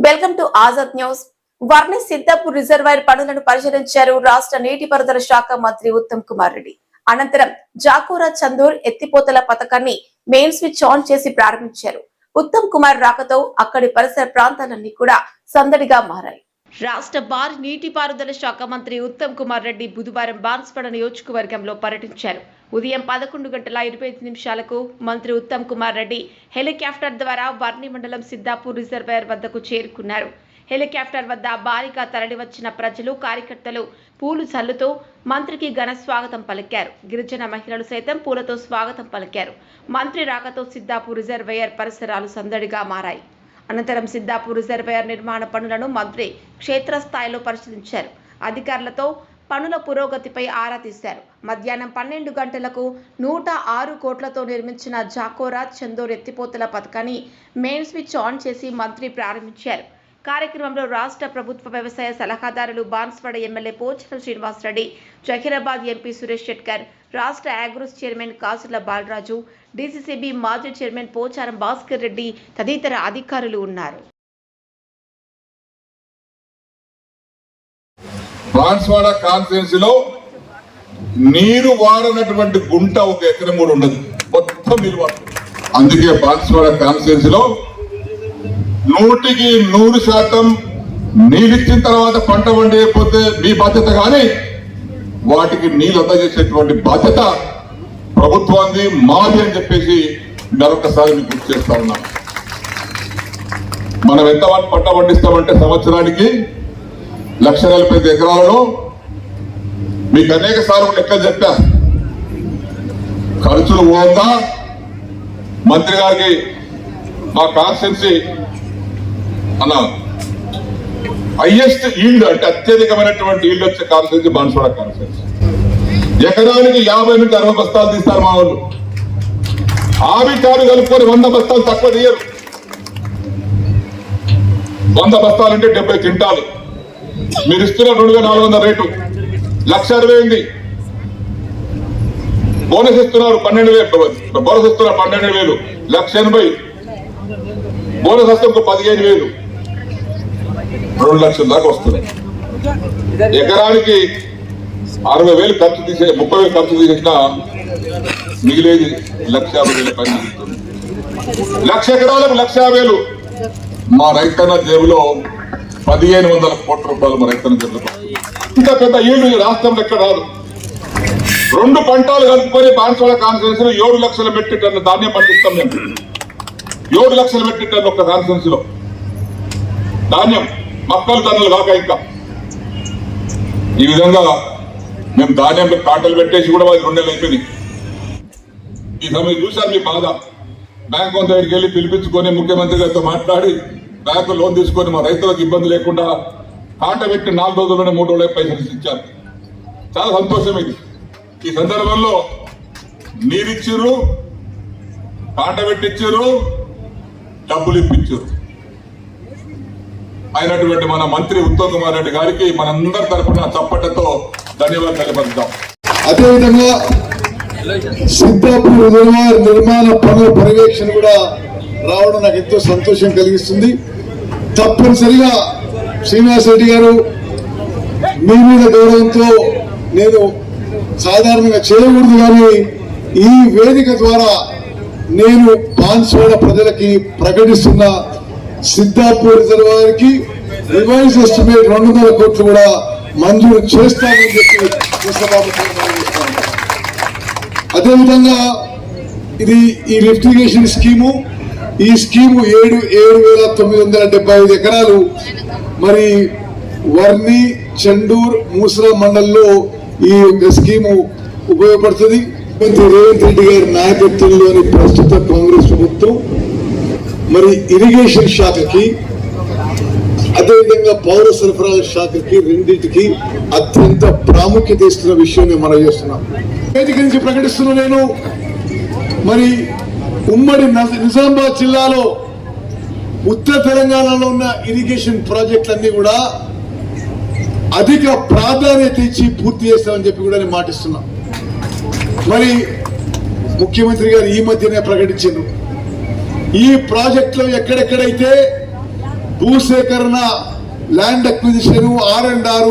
Welcome to Azad news. Varni Siddapur reservoir పనులను పరిశీలించారు రాష్ట్ర నీటిపారుదల శాఖ మంత్రి ఉత్తమ్ కుమార్ రెడ్డి. అనంతరం జాకోరా చందూర్ ఎత్తిపోతల పథకాన్ని మెయిన్ స్విచ్ ఆన్ చేసి ప్రారంభించారు. ఉత్తమ్ కుమార్ రాకతో అక్కడి పరిసర ప్రాంతాలన్నీ కూడా సందడిగా మారాయి. రాష్ట్ర భారీ నీటిపారుదల శాఖ మంత్రి ఉత్తమ్ కుమార్ రెడ్డి బుధవారం బాన్స్వాడ నియోజకవర్గంలో పర్యటించారు. ఉదయం 11:25 మంత్రి ఉత్తమ్ కుమార్ రెడ్డి హెలికాప్టర్ ద్వారా వర్ణి మండలం సిద్దాపూర్ రిజర్వాయర్ వద్దకు చేరుకున్నారు. హెలికాప్టర్ వద్ద భారీగా తరలివచ్చిన ప్రజలు, కార్యకర్తలు పూలు చల్లుతూ మంత్రికి ఘన స్వాగతం పలికారు. గిరిజన మహిళలు సైతం పూలతో స్వాగతం పలికారు. మంత్రి రాకతో సిద్దాపూర్ రిజర్వాయర్ పరిసరాలు సందడిగా మారాయి. అనంతరం సిద్దాపూర్ రిజర్వాయర్ నిర్మాణ పనులను మంత్రి క్షేత్రస్థాయిలో పరిశీలించారు. అధికారులతో పనుల పురోగతిపై ఆరా తీశారు. మధ్యాహ్నం 12 గంటలకు 106 కోట్లతో నిర్మించిన జాకోరా చందూర్ ఎత్తిపోతల పథకాన్ని మెయిన్ స్విచ్ ఆన్ చేసి మంత్రి ప్రారంభించారు. కార్యక్రమంలో రాష్ట్ర ప్రభుత్వ వ్యవసాయ సలహాదారులు, బాన్స్వాడ ఎమ్మెల్యే పోచారం శ్రీనివాసరెడ్డి, జహీరాబాద్ ఎంపీ సురేష్ శెట్కర్, రాష్ట్ర అగ్రోస్ చైర్మన్ కాసుల బాలరాజు, డీసీసీబీ మాజీ చైర్మన్ పోచారం భాస్కర్ రెడ్డి తదితర అధికారులు ఉన్నారు. బాన్స్వాడ కాన్స్టిట్యున్సీలో నీరు వారనటువంటి గుంట ఒక ఎకరం కూడా ఉండదు, మొత్తం నీరు వారు. అందుకే బాన్స్వాడ కాన్స్టిట్యున్సీలో 100% నీళ్ళిచ్చిన తర్వాత పంట పండేయకపోతే మీ బాధ్యత, కానీ వాటికి నీళ్ళు అందజేసేటువంటి బాధ్యత ప్రభుత్వాన్ని, మాది అని చెప్పేసి మరొకసారి మీకు గుర్తు చేస్తా ఉన్నాం. మనం ఎంత పంట పండిస్తామంటే సంవత్సరానికి 1,40,000 ఎకరాలలో మీకు అనేక సార్లు లెక్కలు చెప్పా. ఖర్చులు పోందా మంత్రి గారికి మా కాన్స్టిట్యున్సీ అన్న హైయెస్ట్ ఈల్డ్ అంటే అత్యధికమైనటువంటి ఈల్డ్ వచ్చే కాన్స్టిట్యున్సీ బాన్స్వాడ కాన్స్టిట్యున్సీ. ఎకరానికి 50 నుంచి 60 బస్తాలు తీస్తారు మా వాళ్ళు. ఆవిటాలు కలుపుకొని 100 బస్తాలు తక్కువ తీయరు. 100 బస్తాలు అంటే 70 క్వింటాలు. మీరు ఇస్తున్న 2,400 రేటు 1,60,000. బోనస్ ఇస్తున్నారు 12,000. బోనస్ ఇస్తున్నారు 12,000, 1,80,000. బోనస్ వస్తే 15,000, 2 లక్షల దాకా వస్తుంది. ఎకరానికి 60,000 ఖర్చు తీసే 30,000 ఖర్చు తీసేసిన మిగిలేది 1,50,000 పైన. 1,00,000 ఎకరాలకు 1,50,000 మా రైతన్న జేబులో 1,500 కోట్ల రూపాయలు మా రైతన్న జేబులో. ఇంత పెద్ద ఈల్డ్ రాష్ట్రంలో ఎక్కడ రాదు. 2 పంటలు కలుపుకొని బాన్స్వాడ కాన్స్టిట్యున్సీలో 7 లక్షల మెట్రిక్ టన్ను ధాన్యం పండిస్తాం మేము. 7 లక్షల మెట్రిక్ టన్ను ఒక కాన్స్టిట్యున్సీలో ధాన్యం, మొక్కలు ధరలు కాక ఇంకా. ఈ విధంగా మేము ధాన్యంలో కాటలు పెట్టేసి కూడా 2 నెలలు అయిపోయింది. ఈ సమయం చూశారు మీ బాధ. బ్యాంకు దగ్గరికి వెళ్ళి పిలిపించుకొని ముఖ్యమంత్రి గారితో మాట్లాడి బ్యాంకు లోన్ తీసుకొని మా రైతులకు ఇబ్బంది లేకుండా కాట పెట్టి 4 రోజుల్లోనే 3 రోజులే పైసలు ఇచ్చారు. చాలా సంతోషం ఇది. ఈ సందర్భంలో నీరిచ్చిర్రు, కాట పెట్టించారు, డబ్బులు ఇప్పించారు. అయినటువంటి మన మంత్రి ఉత్తమ్ కుమార్ రెడ్డి గారికి మనందరి తరఫున చప్పట్లతో ధన్యవాదాలు తెలియపరుద్దాం. అదేవిధంగా సిద్దాపూర్ రిజర్వాయర్ నిర్మాణ పనుల పర్యవేక్షణ కూడా రావడం నాకు ఎంతో సంతోషం కలిగిస్తుంది. తప్పనిసరిగా శ్రీనివాస్ రెడ్డి గారు మీ మీద గౌరవంతో నేను సాధారణంగా చేయకూడదు, కానీ ఈ వేదిక ద్వారా నేను బాన్స్వాడ ప్రజలకి ప్రకటిస్తున్న సిద్దాపూర్ రిజర్వాయర్ కి రివైజ్ ఎస్టిమేట్ 200 కోట్లు కూడా మంజూరు చేస్తామని చెప్పి అదేవిధంగా ఇది ఈ లిఫ్ట్ ఇరిగేషన్ స్కీము, ఈ స్కీము 7,975 ఎకరాలు మరి వర్ణి, చండూర్, మూసరా మండల్లో ఈ యొక్క స్కీము ఉపయోగపడుతుంది. రేవంత్ రెడ్డి గారి నాయకత్వంలోని ప్రస్తుత కాంగ్రెస్ ప్రభుత్వం మరి ఇరిగేషన్ శాఖకి, అదేవిధంగా పౌర సరఫరాల శాఖకి, రెండింటికి అత్యంత ప్రాముఖ్యత ఇస్తున్న విషయాన్ని మనం చేస్తున్నాం. వేదిక నుంచి ప్రకటిస్తున్న నేను మరి ఉమ్మడి నిజామాబాద్ జిల్లాలో ఉత్తర తెలంగాణలో ఉన్న ఇరిగేషన్ ప్రాజెక్టులన్నీ కూడా అధిక ప్రాధాన్యత ఇచ్చి పూర్తి చేస్తామని చెప్పి కూడా నేను మాటిస్తున్నా. మరి ముఖ్యమంత్రి గారు ఈ మధ్యనే ప్రకటించారు, ఈ ప్రాజెక్టులో ఎక్కడెక్కడైతే భూసేకరణ, land acquisition, R&R,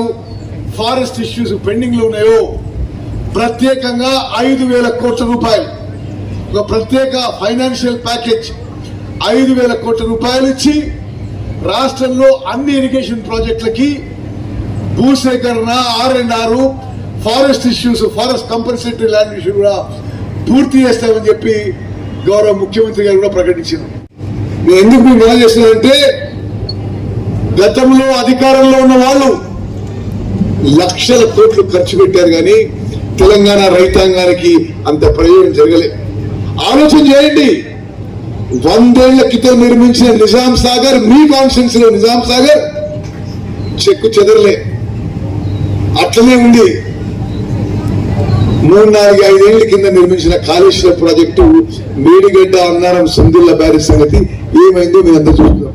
forest issues pending లో ఉన్నాయో ప్రత్యేకంగా 5,000 కోట్ల రూపాయలు, ఒక ప్రత్యేక ఫైనాన్షియల్ ప్యాకేజ్ 5,000 కోట్ల రూపాయలు ఇచ్చి రాష్ట్రంలో అన్ని ఇరిగేషన్ ప్రాజెక్టులకి భూసేకరణ, R&R, forest issues, forest compulsory land issue కూడా పూర్తి చేస్తామని చెప్పి గౌరవ ముఖ్యమంత్రి గారు కూడా ప్రకటించారు. నేను ఎందుకు మీకు ఎలా చేస్తున్నానంటే, గతంలో అధికారంలో ఉన్న వాళ్ళు లక్షల కోట్లు ఖర్చు పెట్టారు కానీ తెలంగాణ రైతాంగానికి అంత ప్రయోజనం జరగలే. ఆలోచన చేయండి, 100 ఏళ్ల క్రితం నిర్మించిన నిజాం సాగర్, మీ కాన్స్టిట్యూన్సీ లో నిజాం సాగర్ చెక్కు చెదరలే, అట్లనే ఉంది. 3, 4, 5 ఏళ్ల కింద నిర్మించిన కాళేశ్వరం ప్రాజెక్టు, మేడిగడ్డ, అన్నారం, సుందిల్ల బ్యారేజ్ సంగతి ఏమైందో మీరు అందరూ చూస్తున్నారు.